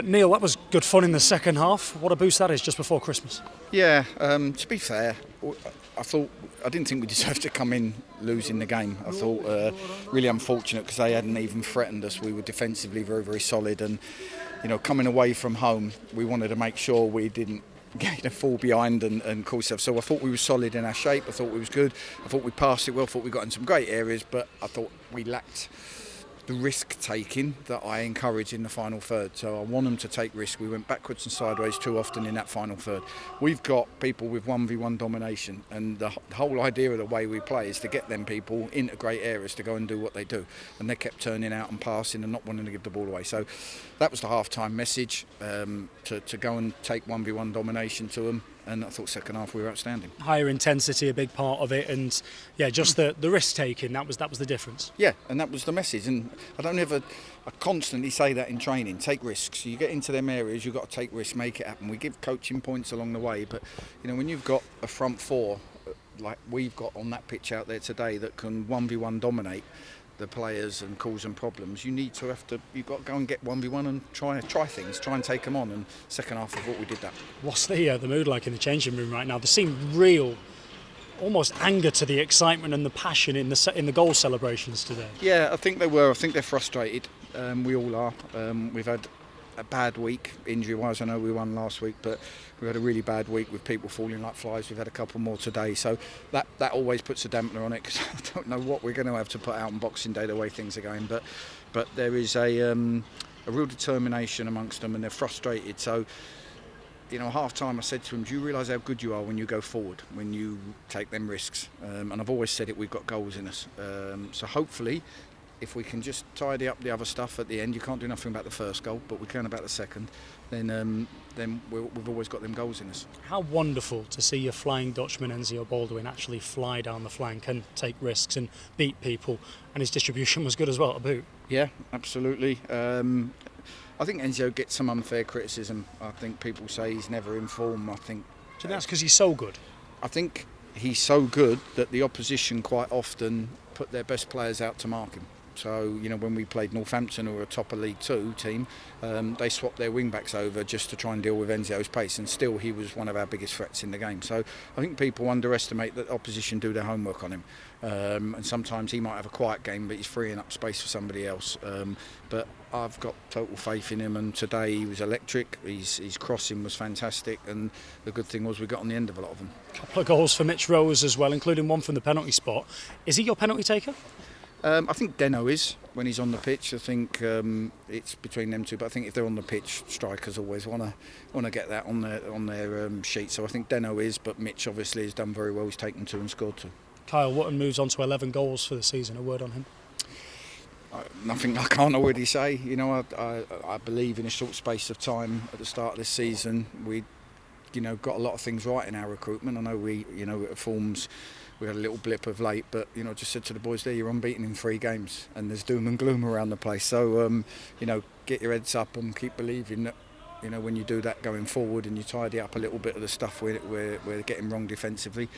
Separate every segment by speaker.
Speaker 1: Neal, that was good fun in the second half. What a boost that is just before Christmas.
Speaker 2: Yeah, to be fair, I didn't think we deserved to come in losing the game. I thought really unfortunate because they hadn't even threatened us. We were defensively very, very solid, and coming away from home, we wanted to make sure we didn't fall behind and cause stuff. So I thought we were solid in our shape. I thought we was good. I thought we passed it well. I thought we got in some great areas, but I thought we lacked the risk taking that I encourage in the final third. So I want them to take risks. We went backwards and sideways too often in that final third. We've got people with 1v1 domination, and the whole idea of the way we play is to get them people into great areas to go and do what they do, and they kept turning out and passing and not wanting to give the ball away. So that was the half-time message, to go and take 1v1 domination to them. And I thought second half we were outstanding.
Speaker 1: Higher intensity, a big part of it, and just the risk taking. That was the difference.
Speaker 2: Yeah, and that was the message. And I constantly say that in training: take risks. You get into them areas, you've got to take risks, make it happen. We give coaching points along the way, but when you've got a front four like we've got on that pitch out there today that can 1v1 dominate the players and cause them problems, you've got to go and get 1v1 and try things, try and take them on. And second half, I thought we did that.
Speaker 1: What's the mood like in the changing room right now? There seemed real, almost anger to the excitement and the passion in the goal celebrations today.
Speaker 2: Yeah, I think they were. I think they're frustrated. We all are. We've had a bad week injury-wise. I know we won last week, but we've had a really bad week with people falling like flies. We've had a couple more today, so that always puts a dampener on it, because I don't know what we're going to have to put out on Boxing Day the way things are going. But there is a real determination amongst them, and they're frustrated. So half time I said to them, do you realise how good you are when you go forward, when you take them risks? And I've always said it, we've got goals in us. So hopefully, if we can just tidy up the other stuff at the end, you can't do nothing about the first goal, but we can about the second, then we've always got them goals in us.
Speaker 1: How wonderful to see your Flying Dutchman Enzio Baldwin actually fly down the flank and take risks and beat people, and his distribution was good as well to boot.
Speaker 2: Yeah, absolutely. I think Enzio gets some unfair criticism. I think people say he's never in form.
Speaker 1: So that's because he's so good?
Speaker 2: I think he's so good that the opposition quite often put their best players out to mark him. So, when we played Northampton, who were a top of League 2 team, they swapped their wing-backs over just to try and deal with Enzio's pace, and still he was one of our biggest threats in the game. So I think people underestimate that opposition do their homework on him. And sometimes he might have a quiet game, but he's freeing up space for somebody else. But I've got total faith in him, and today he was electric. His crossing was fantastic, and the good thing was we got on the end of a lot of them.
Speaker 1: A couple of goals for Mitch Rose as well, including one from the penalty spot. Is he your penalty taker?
Speaker 2: I think Deno is when he's on the pitch. I think it's between them two, but I think if they're on the pitch, strikers always want to get that on their sheet. So I think Deno is, but Mitch obviously has done very well. He's taken 2 and scored 2.
Speaker 1: Kyle Wootton moves on to 11 goals for the season. A word on him?
Speaker 2: Nothing I can't already say. I believe in a short space of time at the start of this season we got a lot of things right in our recruitment. I know at Forms we had a little blip of late, but I just said to the boys there, you're unbeaten in 3 games, and there's doom and gloom around the place. So get your heads up and keep believing that when you do that going forward and you tidy up a little bit of the stuff we're getting wrong defensively,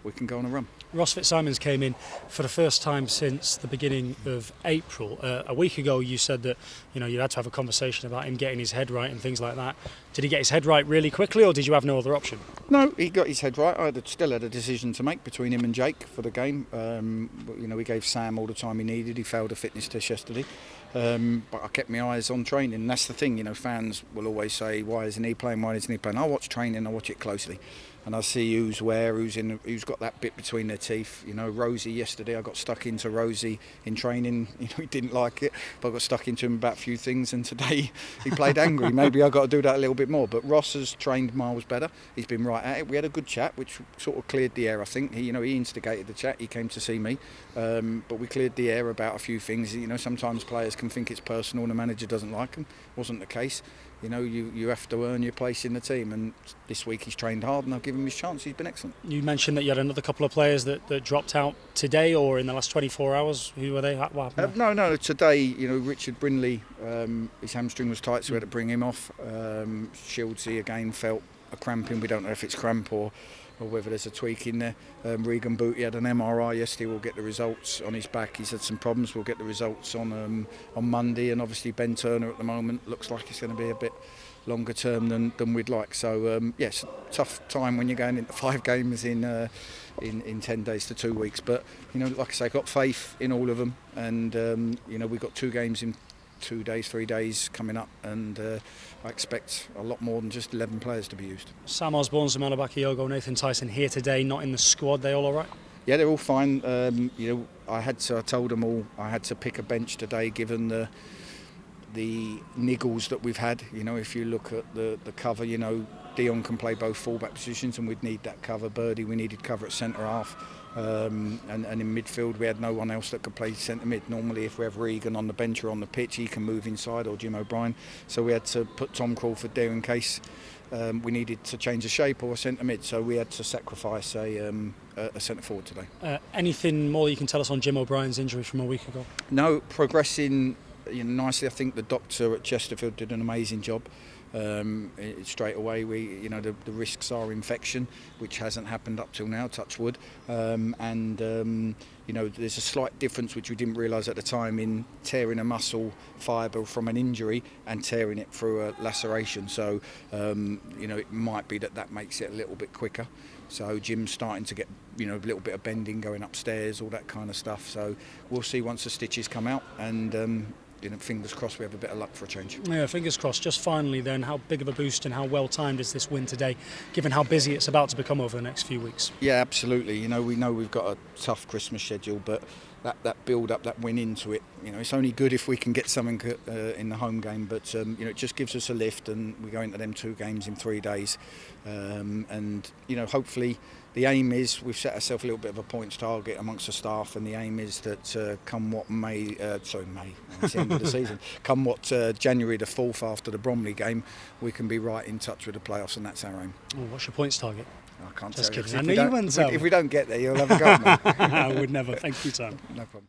Speaker 2: we can go on a run.
Speaker 1: Ross Fitzsimons came in for the first time since the beginning of April. A week ago you said that you had to have a conversation about him getting his head right and things like that. Did he get his head right really quickly, or did you have no other option?
Speaker 2: No, he got his head right. I still had a decision to make between him and Jake for the game. We gave Sam all the time he needed. He failed a fitness test yesterday. But I kept my eyes on training. And that's the thing, fans will always say, why isn't he playing, why isn't he playing? I watch training, I watch it closely, and I see who's where, who's got that bit between their teeth. Rosie yesterday, I got stuck into Rosie in training. He didn't like it, but I got stuck into him about a few things, and today he played angry. Maybe I got to do that a little bit more. But Ross has trained miles better. He's been right at it. We had a good chat, which sort of cleared the air, I think. He instigated the chat. He came to see me, but we cleared the air about a few things. Sometimes players can think it's personal and the manager doesn't like them. Wasn't the case. You have to earn your place in the team, and this week he's trained hard and I've given him his chance. He's been excellent. You
Speaker 1: mentioned that you had another couple of players that dropped out today or in the last 24 hours. Who were they? What happened?
Speaker 2: No, today, Richard Brindley, his hamstring was tight, so we had to bring him off. Shieldsy again felt a cramping. We don't know if it's cramp or whether there's a tweak in there. Regan Booty had an MRI yesterday. We'll get the results on his back. He's had some problems. We'll get the results on Monday. And obviously Ben Turner at the moment looks like it's going to be a bit longer term than we'd like. So yes, tough time when you're going into 5 games in 10 days to 2 weeks. But like I say, got faith in all of them. And we've got 2 games in 2 days, 3 days coming up, and I expect a lot more than just 11 players to be used.
Speaker 1: Sam Osborne, Zamana Bakayoko, Nathan Tyson here today, not in the squad. They all right?
Speaker 2: Yeah, they're all fine. I told them all I had to pick a bench today, given the niggles that we've had. If you look at the cover, Dion can play both fullback positions, and we'd need that cover. Birdie, we needed cover at centre half. And in midfield we had no one else that could play centre mid. Normally if we have Regan on the bench or on the pitch, he can move inside, or Jim O'Brien, so we had to put Tom Crawford there in case we needed to change the shape or a centre mid, so we had to sacrifice a centre forward today. Anything
Speaker 1: more you can tell us on Jim O'Brien's injury from a week ago?
Speaker 2: No, progressing nicely. I think the doctor at Chesterfield did an amazing job. Straight away, the risks are infection, which hasn't happened up till now, touch wood, and there's a slight difference which we didn't realise at the time in tearing a muscle fibre from an injury and tearing it through a laceration. So it might be that makes it a little bit quicker. So Jim's starting to get a little bit of bending going upstairs, all that kind of stuff. So we'll see once the stitches come out, and fingers crossed we have a bit of luck for a change.
Speaker 1: Yeah, fingers crossed. Just finally then, how big of a boost and how well timed is this win today, given how busy it's about to become over the next few weeks?
Speaker 2: Yeah, absolutely. We know we've got a tough Christmas schedule, but that build up, that win into it, it's only good if we can get something in the home game, but it just gives us a lift, and we go into them 2 games in 3 days, and hopefully the aim is we've set ourselves a little bit of a points target amongst the staff, and the aim is that come what May, it's the end of the season, come what January the 4th after the Bromley game, we can be right in touch with the playoffs, and that's our aim.
Speaker 1: Oh, what's your points target?
Speaker 2: I can't
Speaker 1: Just
Speaker 2: tell
Speaker 1: kidding.
Speaker 2: you. If we don't get there, you'll have a go at me.
Speaker 1: I would never. Thank you, Tom.
Speaker 2: No problem.